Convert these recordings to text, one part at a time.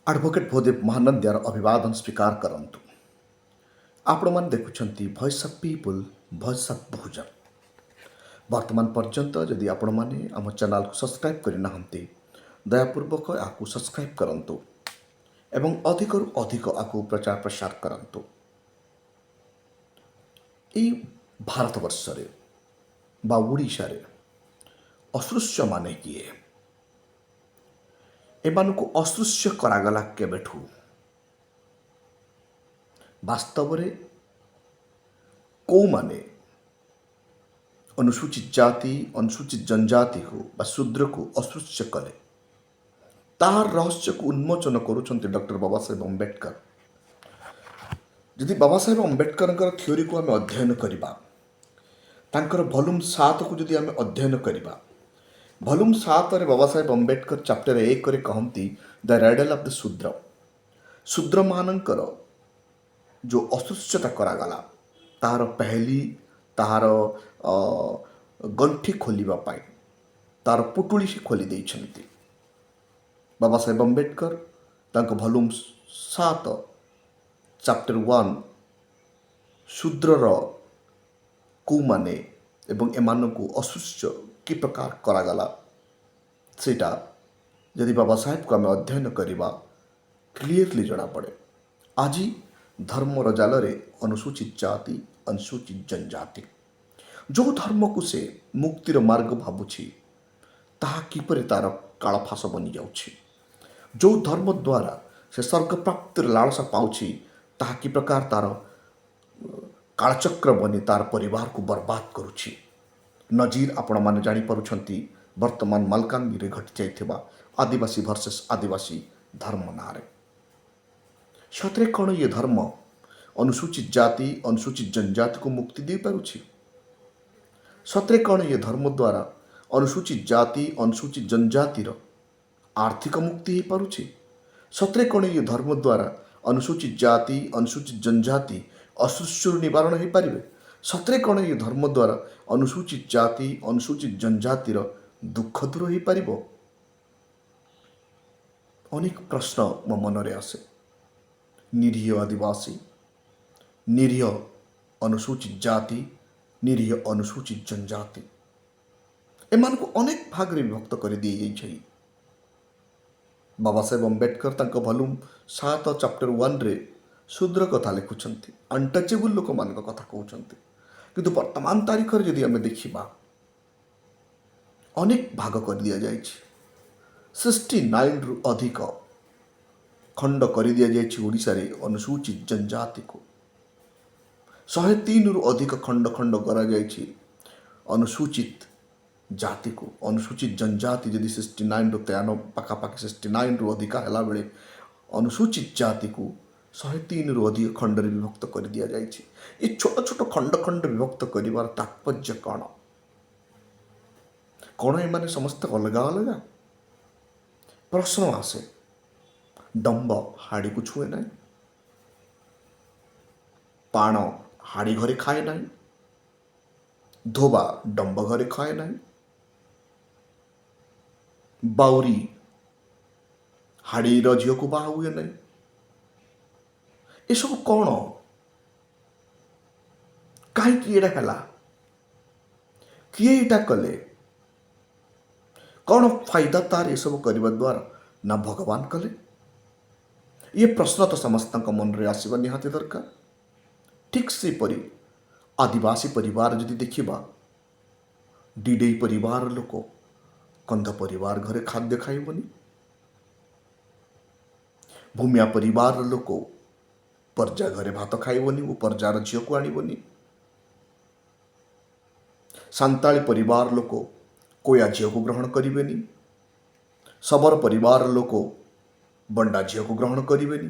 Advocate Bhudev ମହାନନ୍ଦ୍ୟାର ଅଭିବାଦନ ସ୍ୱୀକାର କରନ୍ତୁ। ଆପଣମାନେ ଦେଖୁଛନ୍ତି voice of people, voice of Bahujan. ବର୍ତ୍ତମାନ ପର୍ଯ୍ୟନ୍ତ ଯଦି ଆପଣମାନେ ଆମ ଚ୍ୟାନେଲକୁ ସବସ୍କ୍ରାଇବ୍ କରିନାହାନ୍ତି, ଦୟାପୂର୍ବକ ଏହାକୁ ସବସ୍କ୍ରାଇବ୍ କରନ୍ତୁ ଏବଂ ଅଧିକରୁ ଅଧିକ ଏହାକୁ ପ୍ରଚାର ପ୍ରସାର କରନ୍ତୁ। ଏହି ଭାରତବର୍ଷରେ ବା ଓଡ଼ିଶାରେ ଅସ୍ପୃଶ୍ୟମାନେ କିଏ? ଏମାନଙ୍କୁ ଅସ୍ପୃଶ୍ୟ କରାଗଲା କେବେଠୁ? ବାସ୍ତବରେ କେଉଁମାନେ ଅନୁସୂଚିତ ଜାତି, ଅନୁସୂଚିତ ଜନଜାତିକୁ ବା ଶୂଦ୍ରକୁ ଅସ୍ପୃଶ୍ୟ କଲେ, ତାହାର ରହସ୍ୟକୁ ଉନ୍ମୋଚନ କରୁଛନ୍ତି ଡକ୍ଟର ବାବା ସାହେବ ଅମ୍ବେଦକର। ଯଦି ବାବା ସାହେବ ଅମ୍ବେଦକରଙ୍କର ଥିଓରିକୁ ଆମେ ଅଧ୍ୟୟନ କରିବା, ତାଙ୍କର ଭଲ୍ୟୁମ୍ 7କୁ ଯଦି ଆମେ ଅଧ୍ୟୟନ କରିବା, ଭଲ୍ୟୁମ୍ 7ରେ ବାବା ସାହେବ ଅମ୍ବେଦକର ଚାପ୍ଟର 1ରେ କହନ୍ତି ଦ ରାଇଡଲ୍ ଅଫ୍ ଦ ଶୂଦ୍ର। ଶୂଦ୍ରମାନଙ୍କର ଯେଉଁ ଅସ୍ପୃଶ୍ୟତା କରାଗଲା, ତାହାର ପେହେଲି, ତାହାର ଗଣ୍ଠି ଖୋଲିବା ପାଇଁ ତାର ପୁଟୁଳି ସେ ଖୋଲି ଦେଇଛନ୍ତି। ବାବା ସାହେବ ଅମ୍ବେଦକର ତାଙ୍କ ଭଲ୍ୟୁମ୍ 7 ଚାପ୍ଟର 1 ଶୂଦ୍ରର କେଉଁମାନେ ଏବଂ ଏମାନଙ୍କୁ ଅସ୍ପୃଶ୍ୟ କି ପ୍ରକାର କରାଗଲା, ସେଇଟା ଯଦି ବାବା ସାହେବକୁ ଆମେ ଅଧ୍ୟୟନ କରିବା କ୍ଲିଅରଲି ଜଣାପଡ଼େ। ଆଜି ଧର୍ମର ଜାଲରେ ଅନୁସୂଚିତ ଜାତି, ଅନୁସୂଚିତ ଜନଜାତି, ଯେଉଁ ଧର୍ମକୁ ସେ ମୁକ୍ତିର ମାର୍ଗ ଭାବୁଛି, ତାହା କିପରି ତାର କାଳଫାସ ବନିଯାଉଛି। ଯେଉଁ ଧର୍ମ ଦ୍ୱାରା ସେ ସ୍ୱର୍ଗ ପ୍ରାପ୍ତିର ଲାଳସା ପାଉଛି, ତାହା କି ପ୍ରକାର ତାର କାଳଚକ୍ର ବନି ତାର ପରିବାରକୁ ବର୍ବାଦ କରୁଛି। ନଜିର ଆପଣମାନେ ଜାଣିପାରୁଛନ୍ତି ବର୍ତ୍ତମାନ ମାଲକାନଗିରିରେ ଘଟିଯାଇଥିବା ଆଦିବାସୀ ଭର୍ସେସ୍ ଆଦିବାସୀ ଧର୍ମ ନାଁରେ। ସତରେ କ'ଣ ଇଏ ଧର୍ମ ଅନୁସୂଚିତ ଜାତି, ଅନୁସୂଚିତ ଜନଜାତିକୁ ମୁକ୍ତି ଦେଇପାରୁଛି? ସତରେ କ'ଣ ଇଏ ଧର୍ମ ଦ୍ୱାରା ଅନୁସୂଚିତ ଜାତି, ଅନୁସୂଚିତ ଜନଜାତିର ଆର୍ଥିକ ମୁକ୍ତି ହେଇପାରୁଛି? ସତରେ କ'ଣ ଇଏ ଧର୍ମ ଦ୍ୱାରା ଅନୁସୂଚିତ ଜାତି, ଅନୁସୂଚିତ ଜନଜାତି ଅସ୍ପୃଶ୍ୟରୁ ନିବାରଣ ହୋଇପାରିବେ? ସତରେ କ'ଣ ଇଏ ଧର୍ମ ଦ୍ୱାରା ଅନୁସୂଚିତ ଜାତି, ଅନୁସୂଚିତ ଜନଜାତିର ଦୁଃଖ ଦୂର ହୋଇପାରିବ? ଅନେକ ପ୍ରଶ୍ନ ମୋ ମନରେ ଆସେ। ନିରୀହ ଆଦିବାସୀ, ନିରୀହ ଅନୁସୂଚିତ ଜାତି, ନିରୀହ ଅନୁସୂଚିତ ଜନଜାତି, ଏମାନଙ୍କୁ ଅନେକ ଭାଗରେ ବିଭକ୍ତ କରି ଦିଆଯାଇଛି। ବାବା ସାହେବ ଅମ୍ବେଦକର ତାଙ୍କ ଭଲ୍ୟୁମ୍ 7 ଚାପ୍ଟର 1ରେ ଶୂଦ୍ର କଥା ଲେଖୁଛନ୍ତି, ଅନଟଚେବୁଲ୍ ଲୋକମାନଙ୍କ କଥା କହୁଛନ୍ତି। କିନ୍ତୁ ବର୍ତ୍ତମାନ ତାରିଖରେ ଯଦି ଆମେ ଦେଖିବା, ଅନେକ ଭାଗ କରିଦିଆଯାଇଛି। 69ରୁ ଅଧିକ ଖଣ୍ଡ କରିଦିଆଯାଇଛି ଓଡ଼ିଶାରେ ଅନୁସୂଚିତ ଜନଜାତିକୁ। 103ରୁ ଅଧିକ ଖଣ୍ଡ କରାଯାଇଛି ଅନୁସୂଚିତ ଜାତିକୁ। ଅନୁସୂଚିତ ଜନଜାତି ଯଦି 69ରୁ 93 ପାଖାପାଖି 69ରୁ ଅଧିକା ହେଲାବେଳେ ଅନୁସୂଚିତ ଜାତିକୁ 103ରୁ ଅଧିକ ଖଣ୍ଡରେ ବିଭକ୍ତ କରିଦିଆଯାଇଛି। ଏ ଛୋଟ ଛୋଟ ଖଣ୍ଡ ବିଭକ୍ତ କରିବାର ତାତ୍ପର୍ଯ୍ୟ କ'ଣ? କ'ଣ ଏମାନେ ସମସ୍ତେ ଅଲଗା ଅଲଗା? ପ୍ରଶ୍ନ ଆସେ। ଡମ୍ବ ହାଡ଼ିକୁ ଛୁଏଁ ନାହିଁ, ପାଣ ହାଡ଼ି ଘରେ ଖାଏ ନାହିଁ, ଧୋବା ଡମ୍ବ ଘରେ ଖାଏ ନାହିଁ, ବାଉରୀ ହାଡ଼ିର ଝିଅକୁ ବାହା ହୁଏ ନାହିଁ। ଏସବୁ କ'ଣ? କାହିଁକି ଏଇଟା ହେଲା? କିଏ ଏଇଟା କଲେ? କ'ଣ ଫାଇଦା ତାର ଏସବୁ କରିବା ଦ୍ୱାରା? ନା ଭଗବାନ କଲେ? ଏ ପ୍ରଶ୍ନ ତ ସମସ୍ତଙ୍କ ମନରେ ଆସିବା ନିହାତି ଦରକାର। ଠିକ୍ ସେପରି ଆଦିବାସୀ ପରିବାର ଯଦି ଦେଖିବା, ଡିଡେଇ ପରିବାର ଲୋକ କନ୍ଧ ପରିବାର ଘରେ ଖାଦ୍ୟ ଖାଇବନି, ଭୂମିଆ ପରିବାରର ଲୋକ ପର୍ଜା ଘରେ ଭାତ ଖାଇବନି ଓ ପର୍ଜାର ଝିଅକୁ ଆଣିବନି, ସାନ୍ତାଳୀ ପରିବାର ଲୋକ କୋୟା ଝିଅକୁ ଗ୍ରହଣ କରିବେନି, ଶବର ପରିବାର ଲୋକ ବଣ୍ଡା ଝିଅକୁ ଗ୍ରହଣ କରିବେନି।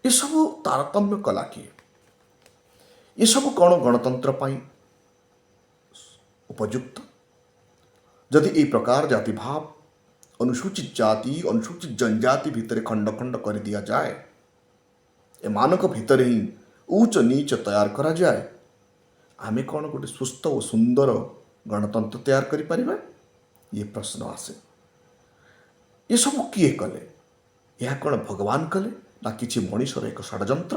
ଏସବୁ ତାରତମ୍ୟ କଲା କିଏ? ଏସବୁ କ'ଣ ଗଣତନ୍ତ୍ର ପାଇଁ ଉପଯୁକ୍ତ? ଯଦି ଏହି ପ୍ରକାର ଜାତିଭାବ ଅନୁସୂଚିତ ଜାତି, ଅନୁସୂଚିତ ଜନଜାତି ଭିତରେ ଖଣ୍ଡ କରିଦିଆଯାଏ, ଏମାନଙ୍କ ଭିତରେ ହିଁ ଉଚ୍ଚ ନୀଚ ତୈୟାର କରାଯାଏ, ଆମେ କ'ଣ ଗୋଟେ ସୁସ୍ଥ ଓ ସୁନ୍ଦର ଗଣତନ୍ତ୍ର ତିଆରି କରିପାରିବା? ଇଏ ପ୍ରଶ୍ନ ଆସେ। ଏସବୁ କିଏ କଲେ? ଏହା କ'ଣ ଭଗବାନ କଲେ ନା କିଛି ମଣିଷର ଏକ ଷଡ଼ଯନ୍ତ୍ର?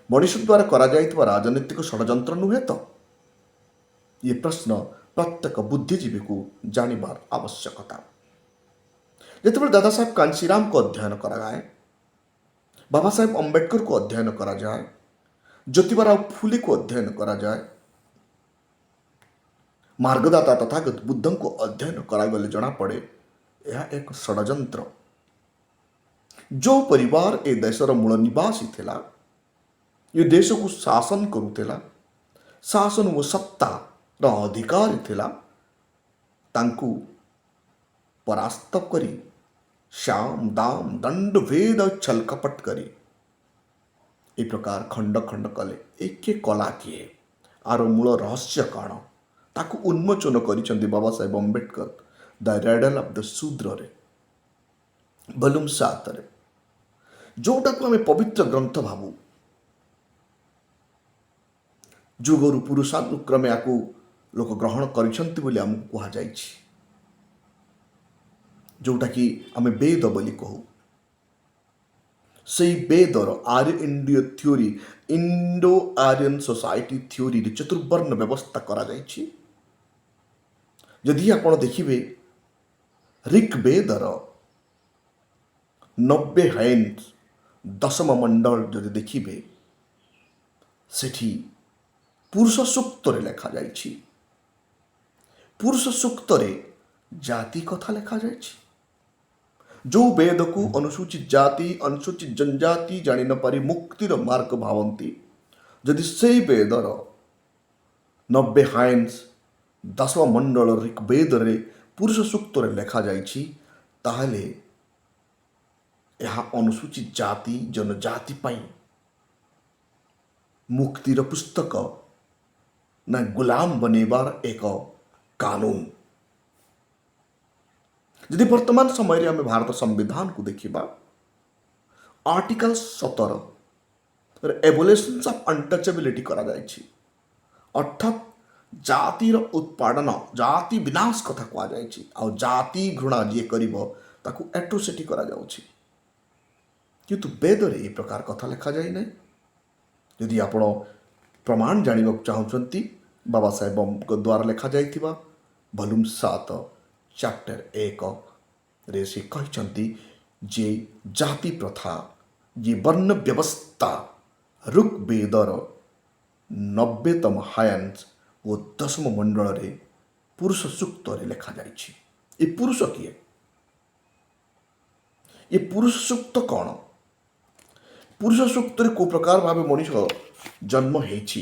ମଣିଷ ଦ୍ୱାରା କରାଯାଇଥିବା ରାଜନୈତିକ ଷଡ଼ଯନ୍ତ୍ର ନୁହେଁ ତ? ଏ ପ୍ରଶ୍ନ ପ୍ରତ୍ୟେକ ବୁଦ୍ଧିଜୀବୀକୁ ଜାଣିବାର ଆବଶ୍ୟକତା। ଯେତେବେଳେ ଦାଦା ସାହେବ କାଞ୍ଚିରାମକୁ ଅଧ୍ୟୟନ କରାଯାଏ, ବାବା ସାହେବ ଅମ୍ବେଦକରକୁ ଅଧ୍ୟୟନ କରାଯାଏ, ଜ୍ୟୋତିବାରାଓ ଫୁଲେକୁ ଅଧ୍ୟୟନ କରାଯାଏ, ମାର୍ଗଦାତା ତଥାଗତ ବୁଦ୍ଧଙ୍କୁ ଅଧ୍ୟୟନ କରାଗଲେ ଜଣାପଡ଼େ ଏହା ଏକ ଷଡ଼ଯନ୍ତ୍ର। ଯେଉଁ ପରିବାର ଏ ଦେଶର ମୂଳ ନିବାସୀ ଥିଲା, ଏ ଦେଶକୁ ଶାସନ କରୁଥିଲା, ଶାସନ ଓ ସତ୍ତାର ଅଧିକାରୀ ଥିଲା, ତାଙ୍କୁ ପରାସ୍ତ କରି ଶ୍ୟାମ ଦାମ ଦଣ୍ଡ ଭେଦ ଛଲକପଟ କରି ଏ ପ୍ରକାର ଖଣ୍ଡ ଖଣ୍ଡ କଲେ। ଏ କିଏ କଲା କିଏ? ଆର ମୂଳ ରହସ୍ୟ କ'ଣ? ତାକୁ ଉନ୍ମୋଚନ କରିଛନ୍ତି ବାବା ସାହେବ ଅମ୍ବେଦକର ଦ ରାଇଡଲ ଅଫ୍ ଦ ଶୂଦ୍ରରେ ଭଲ୍ୟୁମ୍ 7ରେ, ଯେଉଁଟାକୁ ଆମେ ପବିତ୍ର ଗ୍ରନ୍ଥ ଭାବୁ। ଯୁଗରୁ ପୁରୁଷାନୁକ୍ରମେ ୟାକୁ ଲୋକ ଗ୍ରହଣ କରିଛନ୍ତି ବୋଲି ଆମକୁ କୁହାଯାଇଛି, ଯେଉଁଟାକି ଆମେ ବେଦ ବୋଲି କହୁ। ସେଇ ବେଦର ଆର୍ୟ Indian theory, Indo Aryan society ଥିଓରିରେ ଚତୁର୍ବର୍ଣ୍ଣ ବ୍ୟବସ୍ଥା କରାଯାଇଛି। ଯଦି ଆପଣ ଦେଖିବେ ଋକ୍ ବେଦର 90 ହାଇନ୍ସ ଦଶମ ମଣ୍ଡଳ ଯଦି ଦେଖିବେ, ସେଠି ପୁରୁଷ ସୂକ୍ତରେ ଲେଖାଯାଇଛି। ପୁରୁଷ ସୂକ୍ତରେ ଜାତି କଥା ଲେଖାଯାଇଛି। ଯେଉଁ ବେଦକୁ ଅନୁସୂଚିତ ଜାତି ଅନୁସୂଚିତ ଜନଜାତି ଜାଣି ନପାରି ମୁକ୍ତିର ମାର୍ଗ ଭାବନ୍ତି, ଯଦି ସେଇ ବେଦର 90 ହାଇନ୍ସ ଦଶମ ମଣ୍ଡଳ ଋକ୍ ବେଦରେ ପୁରୁଷ ସୂକ୍ତରେ ଲେଖାଯାଇଛି, ତାହେଲେ ଏହା ଅନୁସୂଚିତ ଜାତି ଜନଜାତି ପାଇଁ ମୁକ୍ତିର ପୁସ୍ତକ ନା ଗୁଲାମ ବନେଇବାର ଏକ କାନୁନ। ଯଦି ବର୍ତ୍ତମାନ ସମୟରେ ଆମେ ଭାରତ ସମ୍ବିଧାନକୁ ଦେଖିବା, ଆର୍ଟିକଲ 17 ଏଭୋଲ୍ୟୁସନ୍ସ ଅଫ୍ ଅନଟଚେବିଲିଟି କରାଯାଇଛି। ଅର୍ଥାତ୍ ଜାତିର ଉତ୍ପାଦନ, ଜାତି ବିନାଶ କଥା କୁହାଯାଇଛି। ଆଉ ଜାତି ଘୃଣା ଯିଏ କରିବ ତାକୁ ଆଟ୍ରୋସିଟି କରାଯାଉଛି। କିନ୍ତୁ ବେଦରେ ଏ ପ୍ରକାର କଥା ଲେଖାଯାଇ ନାହିଁ। ଯଦି ଆପଣ ପ୍ରମାଣ ଜାଣିବାକୁ ଚାହୁଁଛନ୍ତି, ବାବା ସାହେବଙ୍କ ଦ୍ୱାରା ଲେଖାଯାଇଥିବା ଭଲ୍ୟୁମ୍ 7 ଚାପ୍ଟର 1ରେ ସେ କହିଛନ୍ତି ଯେ ଜାତି ପ୍ରଥା, ଯେ ବର୍ଣ୍ଣ ବ୍ୟବସ୍ଥା ଋକ୍ ବେଦର 90ତମ ହାୟାନ୍ସ ଓ ଦଶମ ମଣ୍ଡଳରେ ପୁରୁଷ ସୂକ୍ତରେ ଲେଖାଯାଇଛି। ଏ ପୁରୁଷ କିଏ? ଏ ପୁରୁଷ ସୂକ୍ତ କ'ଣ? ପୁରୁଷ ସୂକ୍ତରେ କେଉଁ ପ୍ରକାର ଭାବେ ମଣିଷ ଜନ୍ମ ହେଇଛି?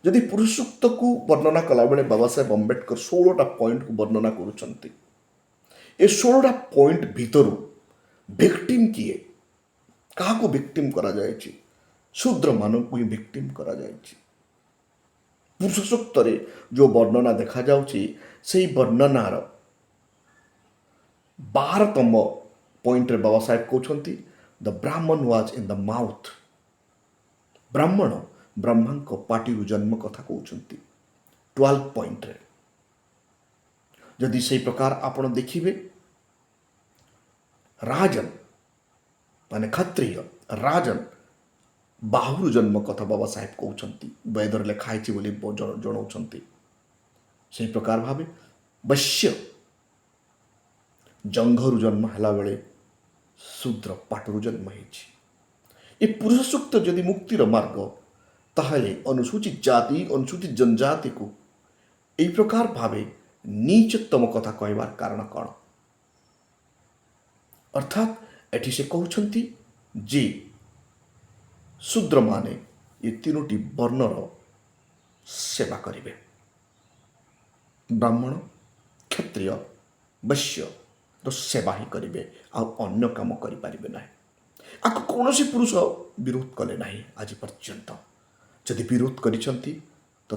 ଯଦି ପୁରୁଷ ସୂକ୍ତକୁ ବର୍ଣ୍ଣନା କଲାବେଳେ ବାବା ସାହେବ ଅମ୍ବେଦକର 16ଟା ପଏଣ୍ଟକୁ ବର୍ଣ୍ଣନା କରୁଛନ୍ତି। ଏ 16ଟା ପଏଣ୍ଟ ଭିତରୁ ଭିକ୍ଟିମ୍ କିଏ? କାହାକୁ ଭିକ୍ଟିମ୍ କରାଯାଇଛି? ଶୂଦ୍ରମାନଙ୍କୁ ହିଁ ଭିକ୍ଟିମ୍ କରାଯାଇଛି। ପୁରୁଷ ସୂକ୍ତରେ ଯେଉଁ ବର୍ଣ୍ଣନା ଦେଖାଯାଉଛି, ସେଇ ବର୍ଣ୍ଣନାର 12ତମ ପଏଣ୍ଟରେ ବାବା ସାହେବ କହୁଛନ୍ତି ଦ ବ୍ରାହ୍ମଣ ୱାଜ୍ ଇନ୍ ଦ ମାଉଥ୍। ବ୍ରାହ୍ମଣ ବ୍ରହ୍ମାଙ୍କ ପାଟିରୁ ଜନ୍ମ କଥା କହୁଛନ୍ତି 12 ପଏଣ୍ଟରେ। ଯଦି ସେଇ ପ୍ରକାର ଆପଣ ଦେଖିବେ, ରାଜନ ମାନେ କ୍ଷତ୍ରିୟ ରାଜନ ବାହୁରୁ ଜନ୍ମ କଥା ବାବା ସାହେବ କହୁଛନ୍ତି, ବେଦରେ ଲେଖା ହେଇଛି ବୋଲି ଜଣାଉଛନ୍ତି। ସେହି ପ୍ରକାର ଭାବେ ବୈଶ୍ୟ ଜଙ୍ଘରୁ ଜନ୍ମ ହେଲା ବେଳେ ଶୂଦ୍ର ପାଟରୁ ଜନ୍ମ ହେଇଛି। ଏ ପୁରୁଷ ସୂକ୍ତ ଯଦି ମୁକ୍ତିର ମାର୍ଗ, ତାହେଲେ ଅନୁସୂଚିତ ଜାତି ଅନୁସୂଚିତ ଜନଜାତିକୁ এই প্রকার ভাবে নিচতম কথা কহবার কারণ କ'ଣ? ଅର୍ଥାତ୍ ଏଠି ସେ କହୁଛନ୍ତି ଯେ ଶୂଦ୍ରମାନେ ଏ ତିନୋଟି ବର୍ଣ୍ଣର ସେବା କରିବେ। ବ୍ରାହ୍ମଣ, କ୍ଷତ୍ରିୟ, ବୈଶ୍ୟର ସେବା ହିଁ କରିବେ, ଆଉ ଅନ୍ୟ କାମ କରିପାରିବେ ନାହିଁ। ଆକୁ କୌଣସି ପୁରୁଷ ବିରୋଧ କଲେ ନାହିଁ ଆଜି ପର୍ଯ୍ୟନ୍ତ। ଯଦି ବିରୋଧ କରିଛନ୍ତି ତ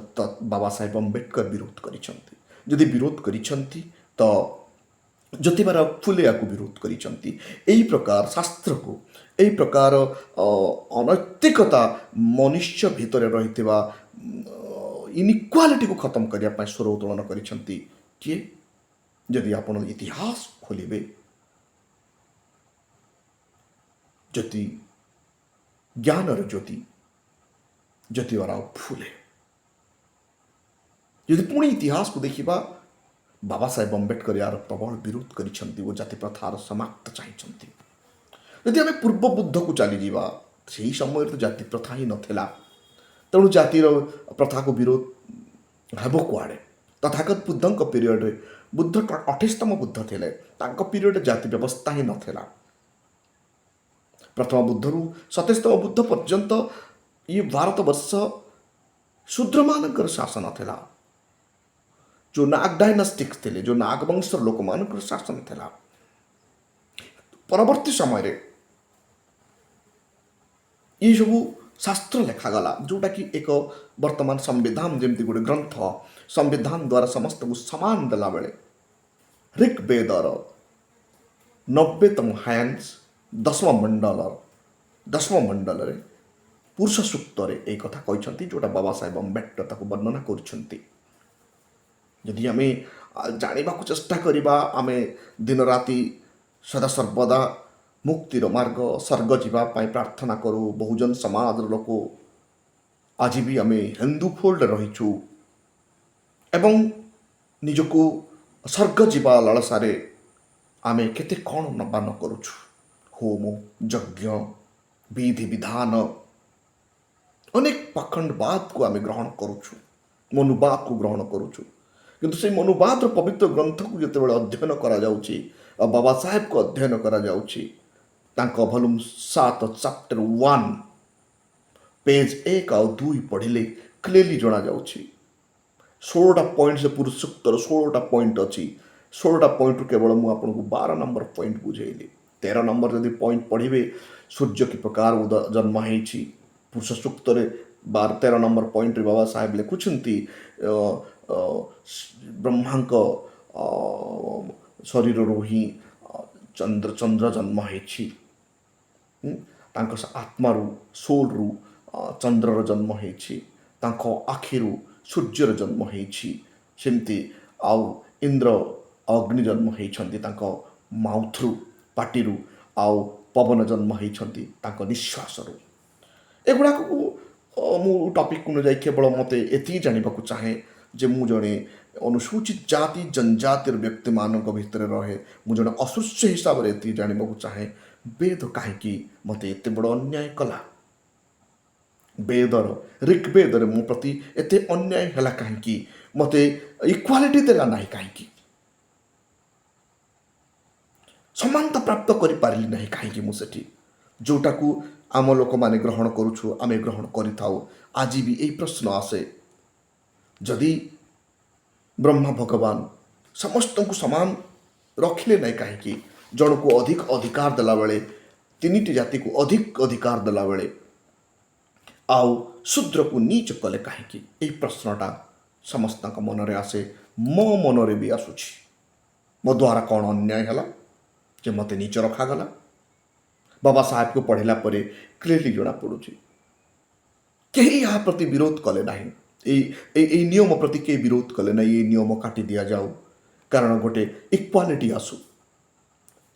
ବାବା ସାହେବ ଅମ୍ବେଦକର ବିରୋଧ କରିଛନ୍ତି। ଯଦି ବିରୋଧ କରିଛନ୍ତି ତ ଜ୍ୟୋତିବାରାଓ ଫୁଲେ ୟାକୁ ବିରୋଧ କରିଛନ୍ତି। ଏହି ପ୍ରକାର ଶାସ୍ତ୍ରକୁ, ଏହି ପ୍ରକାର ଅନୈତିକତା ମନୁଷ୍ୟ ଭିତରେ ରହିଥିବା ଇନିକ୍ୱାଲିଟିକୁ ଖତମ କରିବା ପାଇଁ ସ୍ୱର ଉତ୍ତୋଳନ କରିଛନ୍ତି କିଏ? ଯଦି ଆପଣ ଇତିହାସ ଖୋଲିବେ, ज्योति ज्ञानर ज्योति ज्योतिराव फुले। यदि पुणी इतिहास को देखा बाबा साहेब अम्बेडकर यार प्रबल विरोध कर जाति प्रथार समाप्त चाहिए। यदि आम पूर्व बुद्ध को चली जा से समय तो जाति प्रथा ही नाला तेणु जातिर प्रथा को विरोध हेब कुआड़े। तथागत बुद्ध पीरियड बुद्ध 28तम बुद्ध थे पीरियड जाति व्यवस्था ही नाला। प्रथम बुद्ध रु 27तम बुद्ध पर्यंत ये भारत वर्ष शूद्र मानकर शासन था। जो नाग डायनास्टिक्स थे जो नागवंश लोक मान शासन था। परवर्ती समय ये सब शास्त्र लिखागला जोटा कि एक वर्तमान संविधान जमती गोटे ग्रंथ संविधान द्वारा समस्त को समान देला बेले ऋग्वेदर 90तम हायंस 10वां मंडल रे पुरुष सूक्त एक कथा कहते जोटा बाबा साहेब अम्बेडकर ताको वर्णना करछंती। यदि आम जानवा चेष्टा करवा आम दिन राति सदा सर्वदा मुक्तिर मार्ग स्वर्ग जावाई प्रार्थना करूँ। बहुजन समाज लोक आज भी आम हिंदू फोल्ड रहीचु एवं निजको स्वर्ग जीवा लालसारे आम केते कौन नबान करुछु। होम यज्ञ विधि विधान अनेक पाखंडवाद को आम ग्रहण करुछु मनुवाद को ग्रहण करुछु। किंतु से मनुवाद पवित्र ग्रंथ को जिते अध्ययन करा जाउची और बाबा साहेब को अध्ययन करा जाउची तांको वॉल्यूम 7 चैप्टर 1 पेज 1 और 2 पढ़िले क्लियरली जना जाउची। 16टा पॉइंट से पुरुष सूक्तर 16टा पॉइंट अच्छी। 16टा पॉइंट रु केवल मुझे आपको 12 नंबर पॉइंट बुझेली। 13 नंबर जदि पॉइंट पढ़िबे सूर्य की प्रकार जन्म होइछि पुरुष सूक्त 13 नंबर पॉइंट रे बाबा साहेब लिखुछंती ब्रह्मांक शरीर रू ही चंद्र जन्म होइछि। आत्मारू सोल रु चंद्रर जन्म होइछि। आखिरू सूर्यर जन्म होइछि। सेमती आउ इंद्र अग्नि जन्म होइछंती माउथ रु पाटिरू आउ पवन जन्म होइछंती निश्वास रु। एगुड़ा मु टॉपिक को जाई केवल मते एति जानिबाकू चाहे जे मु जणे अनुसूचित जाति जनजातिर व्यक्ति मानक भितर रहे मु जणे अस्पृश्य हिसाब रे एति जानिबाकू चाहे वेद कहीं मते एते बड़ अन्याय कला। वेदर ऋग्वेदर मो प्रति एते अन्याय हला कहीं मते इक्वालिटी देला नहीं कहीं समानता प्राप्त करि पारिली नहीं कहीं मुझे जोटा को आम लोक माने ग्रहण करुछु आमे ग्रहण करिथाउ। आज भी यही प्रश्न आसे जदि ब्रह्मा भगवान समस्त को समान रखिले नहीं कहीं जन को अधिक अधिकार देला बेले तीनिटी जाति को अधिक अधिकार देला बेले आउ शूद्र को नीच कले कहीं यही प्रश्नटा समस्त मन रे आसे मो मन रे भी आसुछि। मो द्वारा कौन अन्याय हला जे मते नीच रखागला। बाबा साहेब को पढ़ला परे क्लियरली जना पड़ुछि कहीं यहाँ प्रति विरोध कले नहीं। ए नियम प्रति के विरोध कले नहीं। ये नियम काटी दिया जाऊ कारण गोटे इक्वालिटी आसु।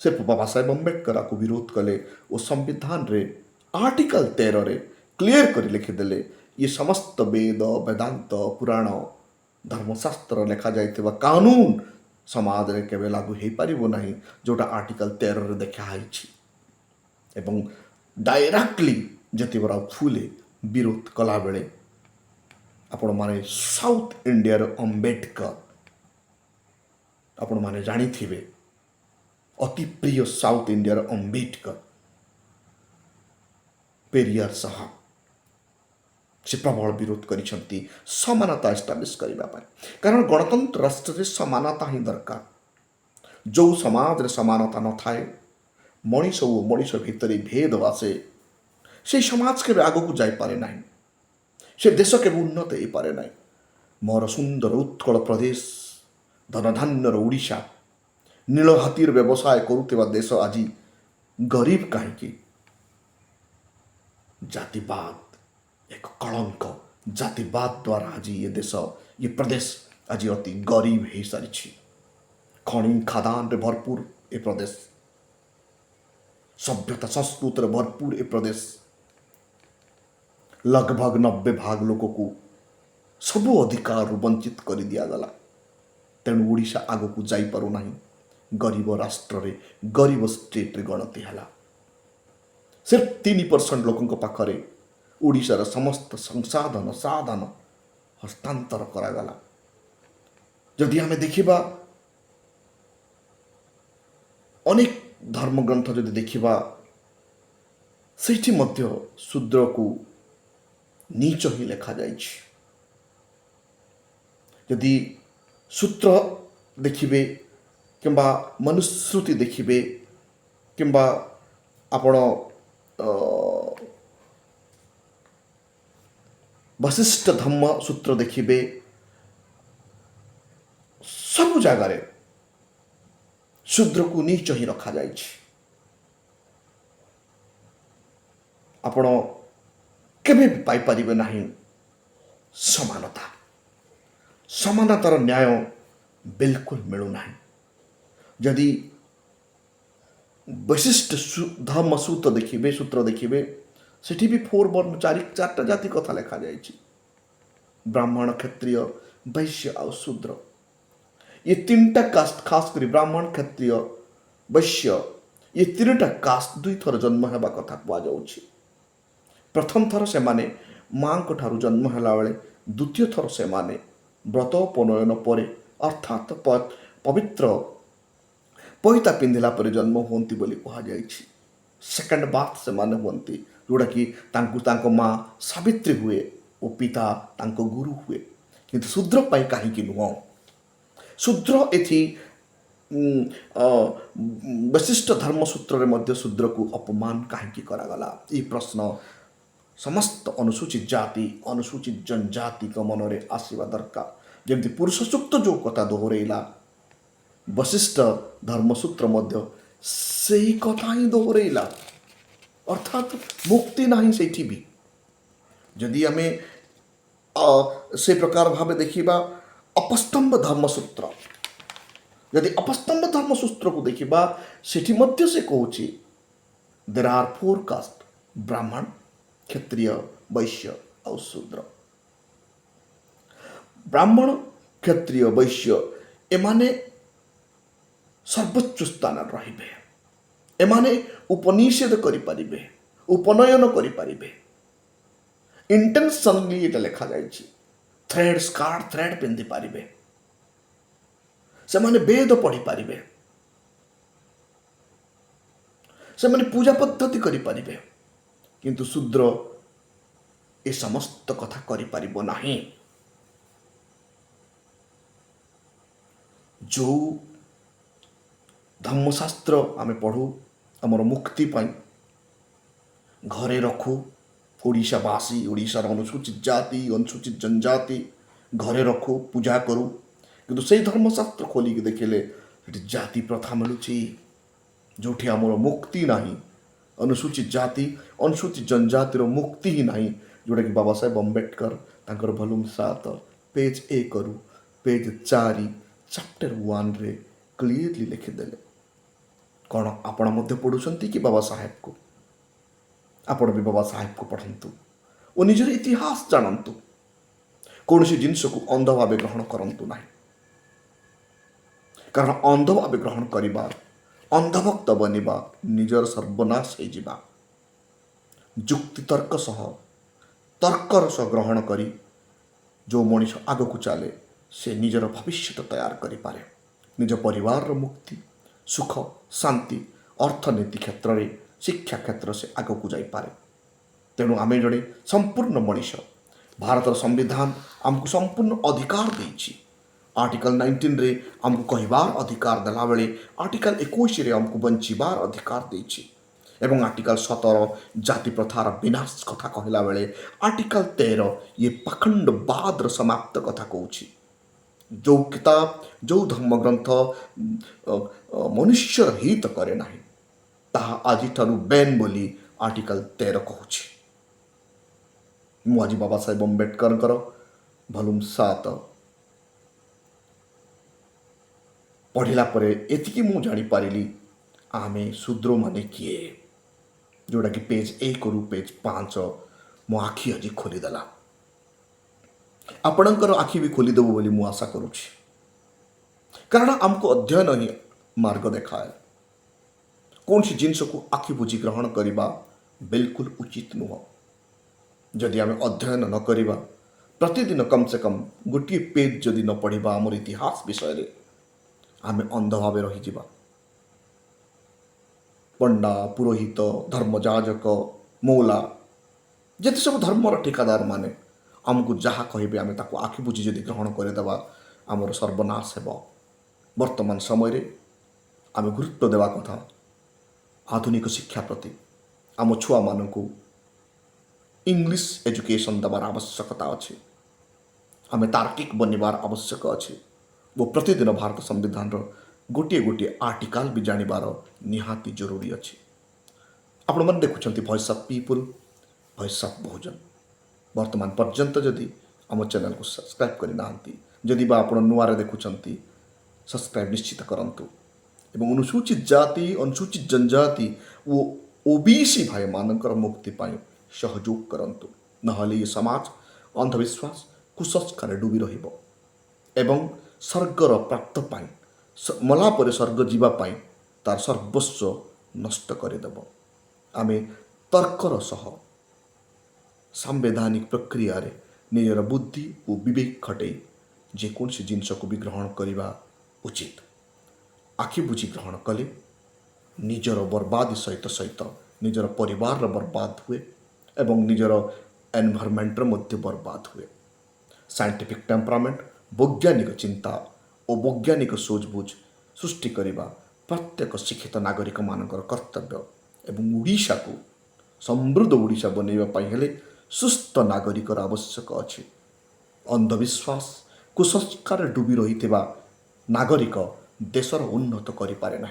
सिर्फ बाबा साहेब अम्बेडकर को विरोध कले वो संविधान रे आर्टिकल 13 रे क्लियर कर लिखिदेले ये समस्त वेद वेदांत पुराण धर्मशास्त्र लिखा जाइथिबा कानून समाज रे केबे लागू हो पारिबो नहीं जोटा आर्टिकल 13 रे देखा आइछि। एवं डायरेक्टली ज्योतिराव फुले विरोध कला बेले आपण माने साउथ इंडिया अम्बेडकर आपण माने जानी थिबे अति प्रिय साउथ इंडिया अम्बेडकर पेरियार साहब से प्रबल विरोध करिसंती समानता एस्टाब्लिश करबा पाए। कारण गणतंत्र राष्ट्र रे समानता ही दरकार। जो समाज रे समानता न थाए मनीष वो मनीष भितर भेद आसे से समाज के आग को जाई पारे नहीं से देश के उन्नत हो पारे नहीं। मोर सुंदर उत्कल प्रदेश धनधान्यर ओडिशा नील हाथीर व्यवसाय करुवा देश आज गरीब कहीं जातिवाद एक कलंक जातिवाद द्वारा आज ये देश ये प्रदेश आज अति गरीब हो सारी खनि खादान रे भरपूर ए प्रदेश सभ्यता संस्कृतिर भरपूर ए प्रदेश लगभग 90% लोक को सबू अधिकार वंचित कर दिगला। तेणु ओडिशा आग को जापार ना गरीब राष्ट्र रे गरीब स्टेट रे गणति है। सिर्फ 3% लोकों पाखरे ओडिशार समस्त संसाधन साधन हस्तांतर करागला। जदि आम देखा अनेक धर्मग्रंथ जदि देखा से शूद्र को नीच ही लिखा जाइछि। यदि सूत्र देखिबे किंबा मनुस्मृति देखिबे किंबा आपण वशिष्ठ धम्म सूत्र देखिबे सब जगार शूद्र को नीच ही रखा जाइछि। आपण केबे भी पाई परिबे नहीं समानता। समानतार न्याय बिल्कुल मिलू नहीं। यदि वशिष्ठ धर्म सूत्र देखिबे सेठी भी 4 वर्ण 4टा जाति कथा लिखा जाइछि। ब्राह्मण क्षत्रिय वैश्य और शूद्र ये 3टा कास्ट खास करी ब्राह्मण क्षत्रिय वैश्य ये 3टा कास्ट 2 थर जन्म हेबा कथा कुआ जाउछि। प्रथम थर से माने मां को ठारू जन्म हैला बेले द्वितीय थर से माने व्रत उपनयन परे अर्थात पवित्र पईता पिंधिला पर जन्म होती बोली कहा जाइछि। सेकंड बात से माने होती जोड़ा कि तांको माँ सावित्री हुए और पिता तांको गुरु हुए। किंतु शूद्र पाई कहीं नुह शूद्र एथि वशिष्ठ धर्मसूत्र मध्य शूद्र को अपमान कहीं करागला। ये प्रश्न समस्त अनुसूचित जाति अनुसूचित जनजाति का मन में आसवा दरकार। जमती पुरुष सूक्त जो कथा दोहरेला वशिष्ठ धर्मसूत्र मध्य से ही कथा ही दोहरेला। अर्थात मुक्ति नहीं सेठी भी जदि आम से प्रकार भाव देखा अपस्तंभ धर्मसूत्र यदि अपस्तंभ धर्मसूत्र को देखा सेठी मध्य से कहूँ देर आर 4 कास्ट ब्राह्मण क्षत्रिय वैश्य और शूद्र। ब्राह्मण क्षत्रिय वैश्य एमाने सर्वोच्च स्थान रहिबे। एमाने उपनिषेध करिपारिबे उपनयन करिपारिबे। इंटेंशनली एटा लिखा जाइछि। थ्रेड स्कार्ट थ्रेड पिंधि पारिबे से माने वेद पढ़ी पारिबे से माने पूजा पद्धति करि पारिबे। किंतु शूद्र ए समस्त कथा करि पारिबो नाही। जो धर्मशास्त्र आमे पढ़ू आमर मुक्ति पाई घरे रखू ओडिशावासी ओडिशार अनुसूचित जाति अनुसूचित जनजाति घरे रखू पूजा करू किंतु से धर्मशास्त्र खोलिक देखिले जाति प्रथा मिलुची जोठी आमर मुक्ति नाही। अनुसूचित जाति अनुसूचित जनजातिर मुक्ति ही नहीं जोटा कि बाबा साहेब अम्बेडकर तांकर वॉल्यूम 7 पेज 1 रु पेज 4 चैप्टर 1 रे क्लियरली लिखिदेले। कौन आपण मध्य पढ़ुछंती कि बाबा साहेब को आपण भी बाबा साहेब को पढ़ंतु और निजर इतिहास जानतु। कौन सी जिनस को अंध भाव ग्रहण करंतु नहीं कारण अंध भाव ग्रहण करिबा अंधभक्त बनिबा निजर सर्वनाश हो जिबा। जुक्ति तर्क सह तर्कर सह ग्रहण करी जो मनीष आग को चले से निजर भविष्य तैयार करि पारे। निज परिवार मुक्ति सुख शांति अर्थनीति क्षेत्र में शिक्षा क्षेत्र से आग को जाई पारे। तेणु आमे जड़े संपूर्ण मनीष भारत संविधान आमको संपूर्ण अधिकार देछि। आर्टिकल 19 रे आमको कहिबार अधिकार देला बेले आर्टिकल 21 रे आमको बंचिबार अधिकार देछि एवं आर्टिकल 17 जाति प्रथार विनाश कथा कहला बेले आर्टिकल 13 ये पाखंडवाद समाप्त कथा कहूछि। जो किताब जो धर्मग्रंथ मनुष्य हित करे नाही ताहा आज बैन बोली आर्टिकल 13 कहूछि। मु आज बाबा साहेब अम्बेडकर वॉल्यूम 7 पढ़िला परे एतिकी मु जानी पारिली आमे शूद्र माने किए जोटाकि पेज 1 ରୁ पेज 5 ମୋ आखि आज खोलीदेला। आपणकर आखि भी खोलीदेव बोली मु आशा करुछि, कारण आमको अध्ययन ही मार्ग देखाए। कौन सी जिनस को आखि बुझी ग्रहण करने बिल्कुल उचित नुह। जदि आम अध्ययन न करवा, प्रतिदिन कम से कम गोटे पेज जदि न पढ़ा आमर इतिहास विषय आम अंध भाव रही। पंडा, पुरोहित, धर्मजाजक, मौला, जिते सब धर्मर ठिकादार माने आमको जहाँ कहे आम ताको आखि बुझी जदि ग्रहण करदेवा आमर सर्वनाश हो। वर्तमान समय आम गुरुत्व देवा कथा आधुनिक शिक्षा प्रति। आम छुआ मानू इंग्लिश एजुकेशन देवार आवश्यकता अच्छे। आम तार्किक बनवार आवश्यक अच्छे। वो प्रतिदिन भारत संविधान गोटे गोटे आर्टिकल भी जानिबार निहाती जरूरी अच्छे। आपण मैंने देखुं voice of people, voice of Bahujan. वर्तमान पर्यंत जदि आम चैनल को सब्सक्राइब करना, जदि बा आप नुआरे देखुं सब्सक्राइब निश्चित करूँ। एवं अनुसूचित जाति, अनुसूचित जनजाति वो ओबीसी भाई मानकर मुक्ति पाई सहयोग करंतु। नहले ये समाज अंधविश्वास कुसंस्कार डूबी रहिबो एवं स्वर्गर प्राप्त पाई मला पर स्वर्ग जीवा पाई तार सर्वस्व नष्ट करदेव। आमे तर्कर सह सांवैधानिक प्रक्रिया रे निजर बुद्धि और विवेक खटै जेकोसी जिनस को भी ग्रहण करने उचित। आखि बुझी ग्रहण कले निजर बर्बादी सहित सहित निजर परिवार बर्बाद हुए एवं निजर एनवायरमेंट मध्य बर्बाद हुए। साइंटिफिक टेम्परामेंट, वैज्ञानिक चिंता और वैज्ञानिक सूझबूझ सृष्टि करने प्रत्येक शिक्षित नागरिक मानकर कर्तव्य एवं ओडिशा को समृद्ध ओडिशा बनवाई हेले सुस्थ नागरिक आवश्यक अच्छे। अंधविश्वास कुसंस्कार डूबी रही नागरिक देशर उन्नत करें ना।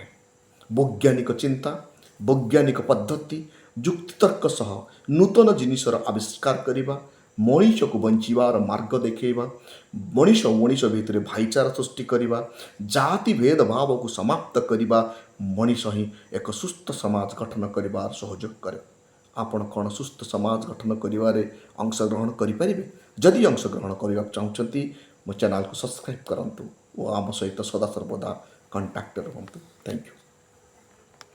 वैज्ञानिक चिंता, वैज्ञानिक पद्धति, युक्तितर्क सह नूतन जिनिसर आविष्कार करने, मनीष को बंचार मार्ग देखा, मनीष मनीष भितर भाईचारा सृष्टि करने, जाति भेदभाव को समाप्त करने, मनीष ही एक सुस्थ समाज गठन कर सहयोग करे। आपण कौन सुस्थ समाज गठन कर अंशग्रहण करें? जदि अंशग्रहण करने चाहते मो चैनल को सब्सक्राइब करूँ और आम सहित सदा सर्वदा कंटाक्ट रुहतु। Thank you.